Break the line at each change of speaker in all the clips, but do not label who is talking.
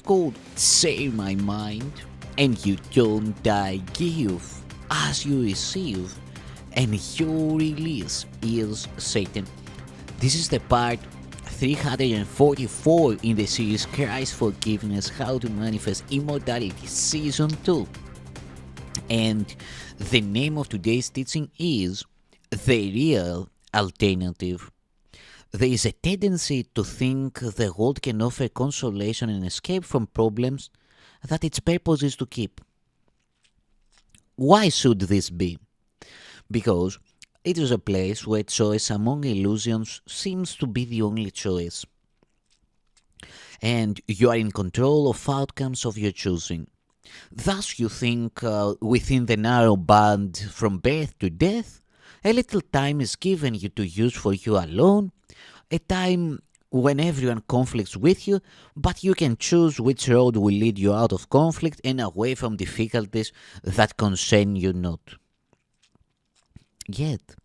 called Say My Mind, and you don't die, give as you receive, and your release is Satan. This is the part 344 in the series Christ's Forgiveness, How to Manifest Immortality Season 2. And the name of today's teaching is The Real Alternative. There is a tendency to think the world can offer consolation and escape from problems that its purpose is to keep. Why should this be? Because it is a place where choice among illusions seems to be the only choice. And you are in control of outcomes of your choosing. Thus you think within the narrow band from birth to death, a little time is given you to use for you alone, a time when everyone conflicts with you, but you can choose which road will lead you out of conflict and away from difficulties that concern you not. Yet,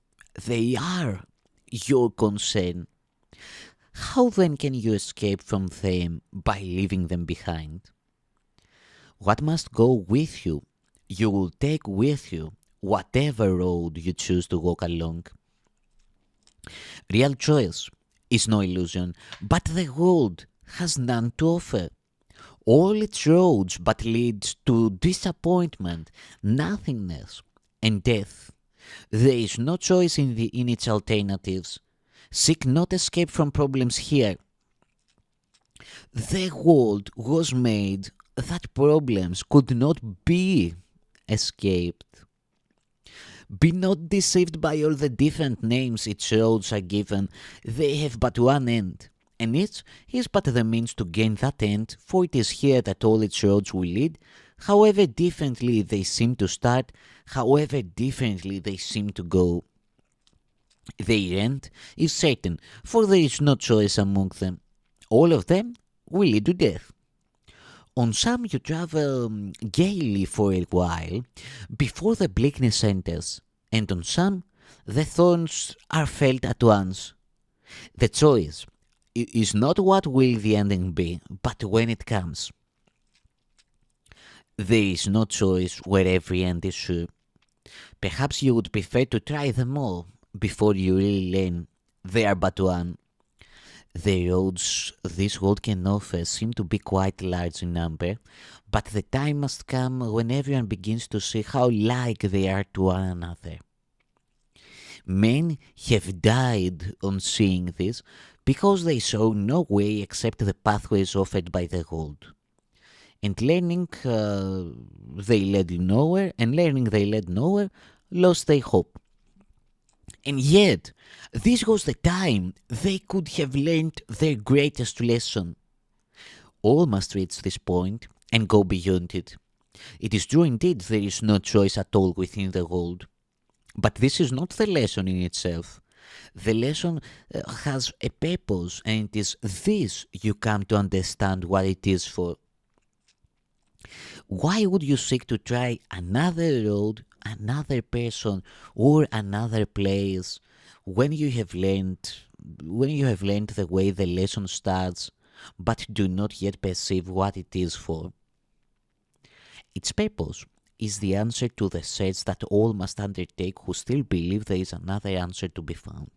they are your concern. How then can you escape from them by leaving them behind? What must go with you, you will take with you, whatever road you choose to walk along. Real choice is no illusion, but the world has none to offer. All its roads but lead to disappointment, nothingness, and death. There is no choice in its alternatives. Seek not escape from problems here. The world was made that problems could not be escaped. Be not deceived by all the different names its roads are given. They have but one end, and it is but the means to gain that end, for it is here that all its roads will lead, however differently they seem to start, however differently they seem to go. Their end is certain, for there is no choice among them. All of them will lead to death. On some you travel gaily for a while before the bleakness enters, and on some the thorns are felt at once. The choice is not what will the ending be, but when it comes. There is no choice where every end is sure. Perhaps you would prefer to try them all before you really learn they are but one. The roads this world can offer seem to be quite large in number, but the time must come when everyone begins to see how like they are to one another. Men have died on seeing this because they saw no way except the pathways offered by the world. And learning they led nowhere, lost their hope. And yet, this was the time they could have learned their greatest lesson. All must reach this point and go beyond it. It is true indeed there is no choice at all within the world. But this is not the lesson in itself. The lesson has a purpose, and it is this you come to understand what it is for. Why would you seek to try another road, another person, or another place when you have learned the way the lesson starts, but do not yet perceive what it is for? Its purpose is the answer to the search that all must undertake who still believe there is another answer to be found.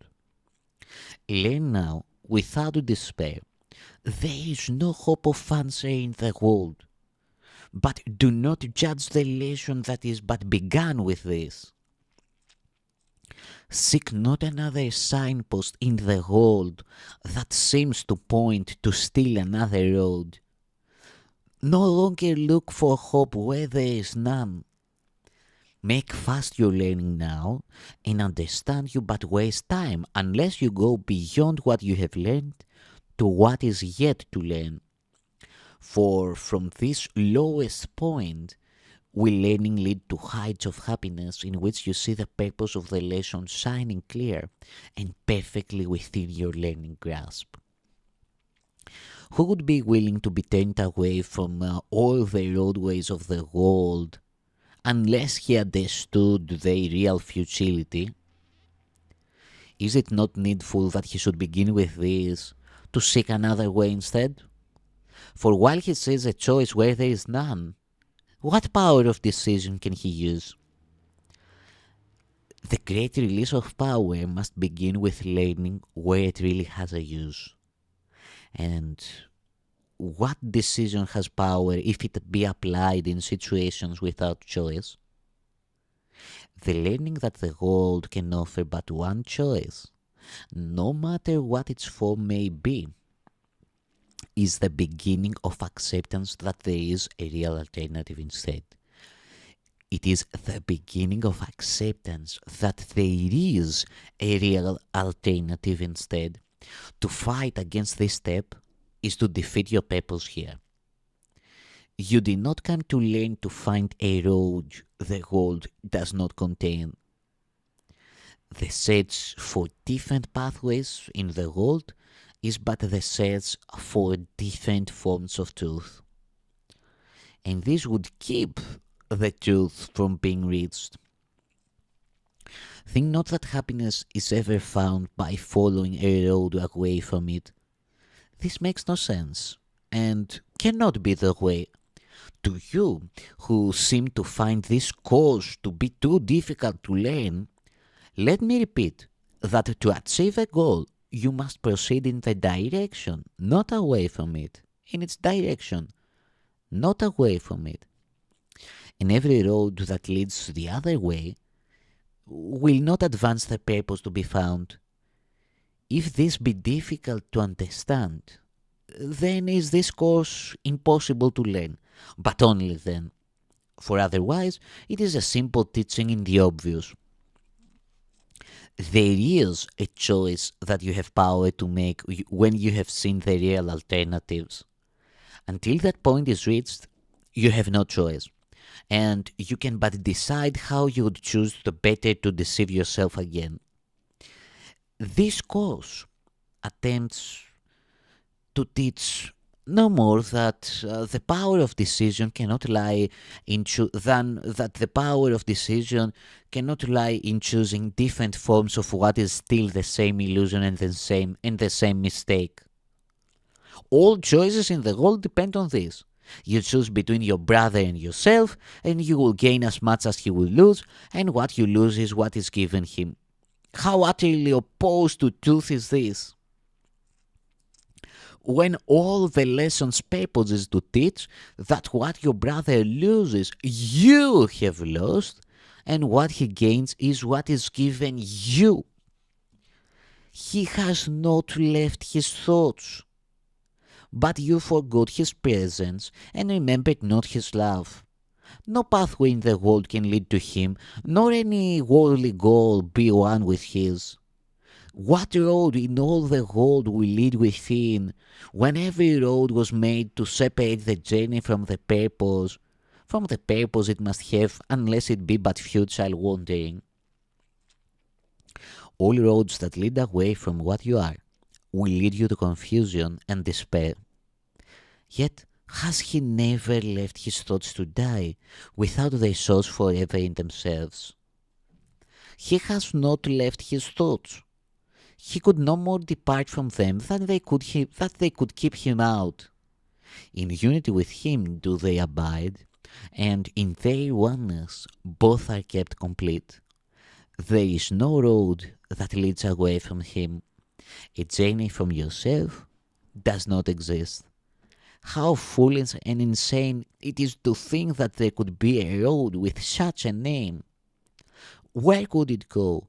Learn now, without despair, there is no hope of answer in the world. But do not judge the lesson that is but begun with this. Seek not another signpost in the world that seems to point to still another road. No longer look for hope where there is none. Make fast your learning now, and understand you but waste time unless you go beyond what you have learned to what is yet to learn. For from this lowest point will learning lead to heights of happiness in which you see the purpose of the lesson shining clear and perfectly within your learning grasp. Who would be willing to be turned away from all the roadways of the world unless he understood their real futility? Is it not needful that he should begin with this to seek another way instead? For while he sees a choice where there is none, what power of decision can he use? The great release of power must begin with learning where it really has a use. And what decision has power if it be applied in situations without choice? The learning that the world can offer but one choice, no matter what its form may be, is the beginning of acceptance that there is a real alternative instead. It is the beginning of acceptance that there is a real alternative instead. To fight against this step is to defeat your purpose here. You did not come to learn to find a road the world does not contain. The search for different pathways in the world is but the search for different forms of truth. And this would keep the truth from being reached. Think not that happiness is ever found by following a road away from it. This makes no sense, and cannot be the way. To you, who seem to find this course to be too difficult to learn, let me repeat that to achieve a goal, you must proceed in the direction, not away from it. In its direction, not away from it. And every road that leads the other way will not advance the purpose to be found. If this be difficult to understand, then is this course impossible to learn, but only then. For otherwise, it is a simple teaching in the obvious. There is a choice that you have power to make when you have seen the real alternatives. Until that point is reached, you have no choice, and you can but decide how you would choose the better to deceive yourself again. This course attempts to teach no more that the power of decision cannot lie in the power of decision cannot lie in choosing different forms of what is still the same illusion and the same mistake. All choices in the world depend on this. You choose between your brother and yourself, and you will gain as much as he will lose, and what you lose is what is given him. How utterly opposed to truth is this? When all the lesson's purpose is to teach that what your brother loses, you have lost, and what he gains is what is given you. He has not left his thoughts, but you forgot his presence and remembered not his love. No pathway in the world can lead to him, nor any worldly goal be one with his. What road in all the world will lead within, when every road was made to separate the journey from the purpose it must have, unless it be but futile wandering? All roads that lead away from what you are will lead you to confusion and despair. Yet has he never left his thoughts to die without their source forever in themselves? He has not left his thoughts. He could no more depart from them than they could keep him out. In unity with him do they abide, and in their oneness both are kept complete. There is no road that leads away from him. A journey from yourself does not exist. How foolish and insane it is to think that there could be a road with such a name. Where could it go?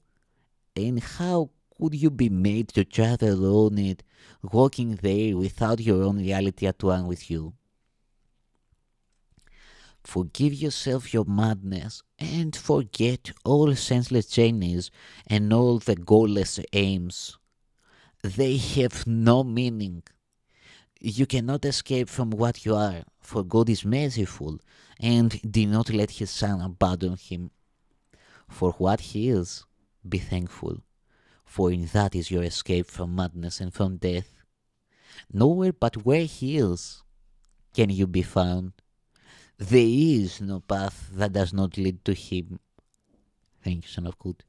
And how could you be made to travel on it, walking there without your own reality at one with you? Forgive yourself your madness and forget all senseless journeys and all the goalless aims. They have no meaning. You cannot escape from what you are, for God is merciful and did not let his Son abandon him. For what he is, be thankful, for in that is your escape from madness and from death. Nowhere but where he is can you be found. There is no path that does not lead to him. Thank you, Son of God.